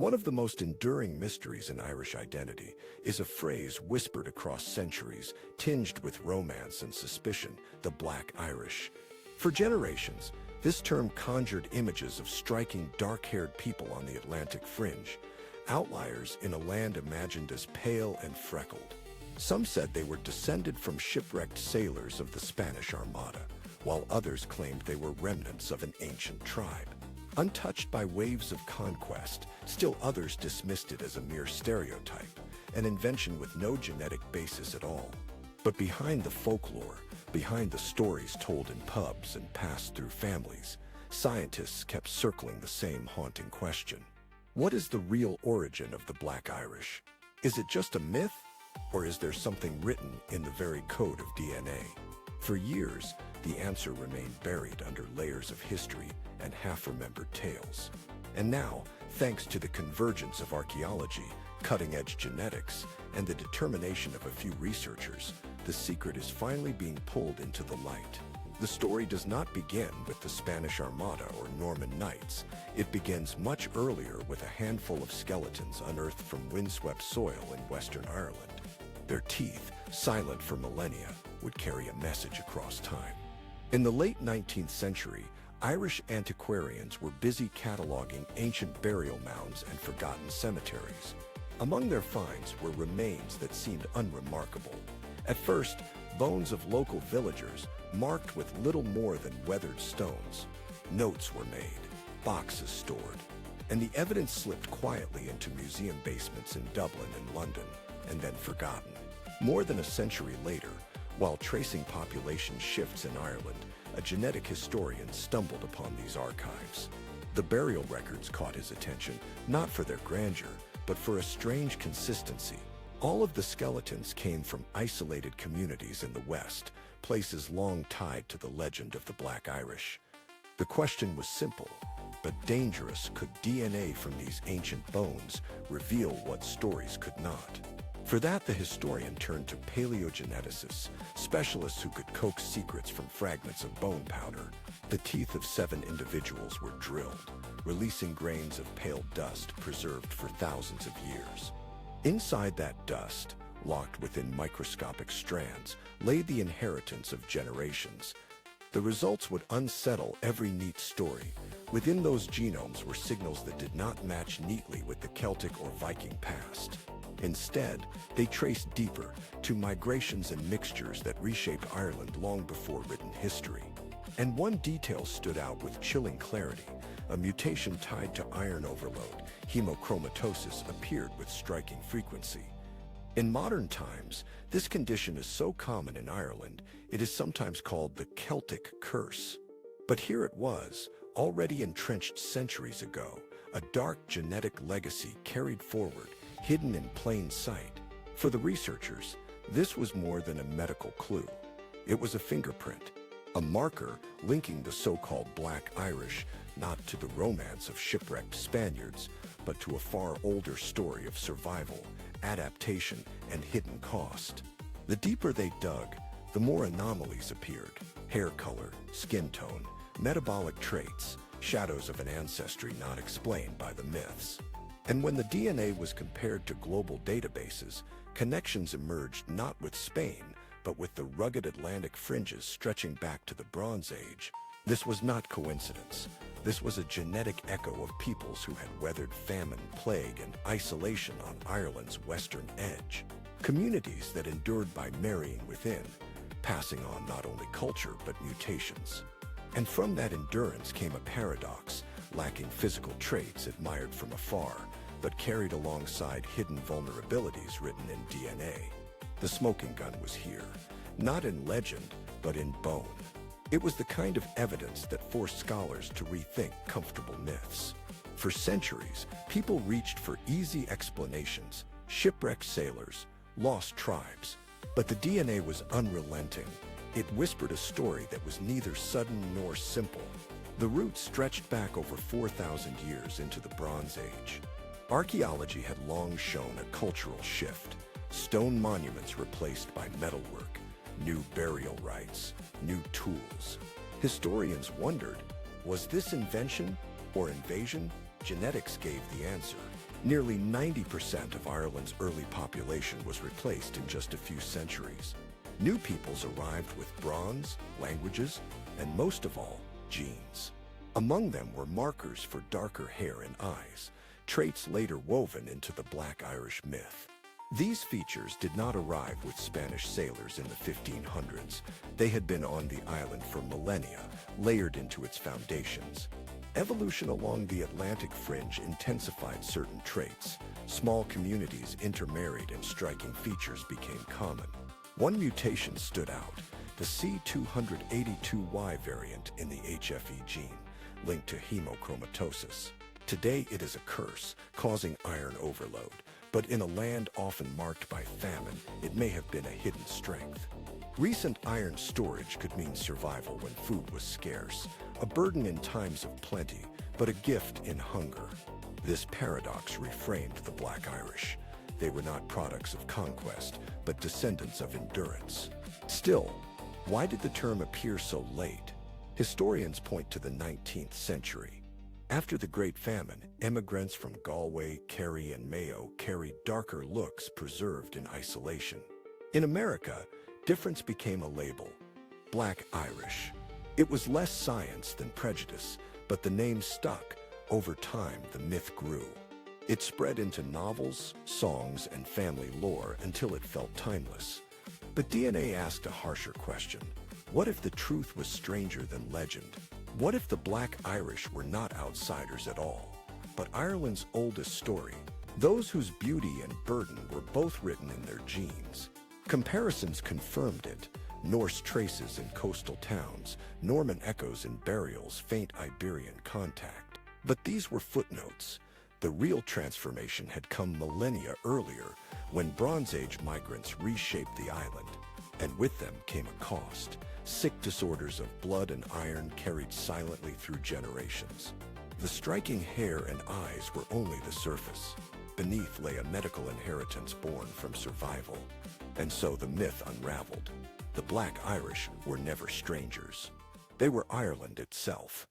One of the most enduring mysteries in Irish identity is a phrase whispered across centuries, tinged with romance and suspicion: the Black Irish. For generations, this term conjured images of striking dark-haired people on the Atlantic fringe, outliers in a land imagined as pale and freckled. Some said they were descended from shipwrecked sailors of the Spanish Armada, while others claimed they were remnants of an ancient tribe. Untouched by waves of conquest, still others dismissed it as a mere stereotype, an invention with no genetic basis at all. But behind the folklore, behind the stories told in pubs and passed through families, scientists kept circling the same haunting question. What is the real origin of the Black Irish? Is it just a myth? Or is there something written in the very code of DNA? For years, the answer remained buried under layers of history and half-remembered tales. And now, thanks to the convergence of archaeology, cutting-edge genetics, and the determination of a few researchers, the secret is finally being pulled into the light. The story does not begin with the Spanish Armada or Norman Knights. It begins much earlier with a handful of skeletons unearthed from windswept soil in Western Ireland. Their teeth, silent for millennia, would carry a message across time. In the late 19th century, Irish antiquarians were busy cataloging ancient burial mounds and forgotten cemeteries. Among their finds were remains that seemed unremarkable. At first, bones of local villagers, marked with little more than weathered stones. Notes were made, boxes stored, and the evidence slipped quietly into museum basements in Dublin and London, and then forgotten. More than a century later, while tracing population shifts in Ireland, a genetic historian stumbled upon these archives. The burial records caught his attention, not for their grandeur, but for a strange consistency. All of the skeletons came from isolated communities in the West, places long tied to the legend of the Black Irish. The question was simple, but dangerous. Could DNA from these ancient bones reveal what stories could not? For that, the historian turned to paleogeneticists, specialists who could coax secrets from fragments of bone powder. The teeth of 7 individuals were drilled, releasing grains of pale dust preserved for thousands of years. Inside that dust, locked within microscopic strands, lay the inheritance of generations. The results would unsettle every neat story. Within those genomes were signals that did not match neatly with the Celtic or Viking past. Instead, they traced deeper, to migrations and mixtures that reshaped Ireland long before written history. And one detail stood out with chilling clarity. A mutation tied to iron overload, hemochromatosis, appeared with striking frequency. In modern times, this condition is so common in Ireland, it is sometimes called the Celtic curse. But here it was, already entrenched centuries ago, a dark genetic legacy carried forward, hidden in plain sight. For the researchers, this was more than a medical clue. It was a fingerprint, a marker linking the so-called Black Irish not to the romance of shipwrecked Spaniards, but to a far older story of survival, adaptation, and hidden cost. The deeper they dug, the more anomalies appeared: hair color, skin tone, metabolic traits, shadows of an ancestry not explained by the myths. And when the DNA was compared to global databases, connections emerged not with Spain, but with the rugged Atlantic fringes stretching back to the Bronze Age. This was not coincidence. This was a genetic echo of peoples who had weathered famine, plague, and isolation on Ireland's western edge. Communities that endured by marrying within, passing on not only culture but mutations. And from that endurance came a paradox: lacking physical traits admired from afar, but carried alongside hidden vulnerabilities written in DNA. The smoking gun was here, not in legend, but in bone. It was the kind of evidence that forced scholars to rethink comfortable myths. For centuries, people reached for easy explanations: shipwrecked sailors, lost tribes. But the DNA was unrelenting. It whispered a story that was neither sudden nor simple. The roots stretched back over 4,000 years into the Bronze Age. Archaeology had long shown a cultural shift. Stone monuments replaced by metalwork, new burial rites, new tools. Historians wondered, was this invention or invasion? Genetics gave the answer. Nearly 90% of Ireland's early population was replaced in just a few centuries. New peoples arrived with bronze, languages, and most of all, genes. Among them were markers for darker hair and eyes, traits later woven into the Black Irish myth. These features did not arrive with Spanish sailors in the 1500s. They had been on the island for millennia, layered into its foundations. Evolution along the Atlantic fringe intensified certain traits. Small communities intermarried and striking features became common. One mutation stood out, the C282Y variant in the HFE gene, linked to hemochromatosis. Today it is a curse, causing iron overload, but in a land often marked by famine, it may have been a hidden strength. Recent iron storage could mean survival when food was scarce, a burden in times of plenty, but a gift in hunger. This paradox reframed the Black Irish. They were not products of conquest, but descendants of endurance. Still, why did the term appear so late? Historians point to the 19th century. After the Great Famine, immigrants from Galway, Kerry, and Mayo carried darker looks preserved in isolation. In America, difference became a label, Black Irish. It was less science than prejudice, but the name stuck. Over time, the myth grew. It spread into novels, songs, and family lore until it felt timeless. But DNA asked a harsher question. What if the truth was stranger than legend? What if the Black Irish were not outsiders at all, but Ireland's oldest story, those whose beauty and burden were both written in their genes? Comparisons confirmed it. Norse traces in coastal towns, Norman echoes in burials, faint Iberian contact. But these were footnotes. The real transformation had come millennia earlier, when Bronze Age migrants reshaped the island. And with them came a cost. Sick disorders of blood and iron carried silently through generations. The striking hair and eyes were only the surface. Beneath lay a medical inheritance born from survival. And so the myth unraveled. The Black Irish were never strangers. They were Ireland itself.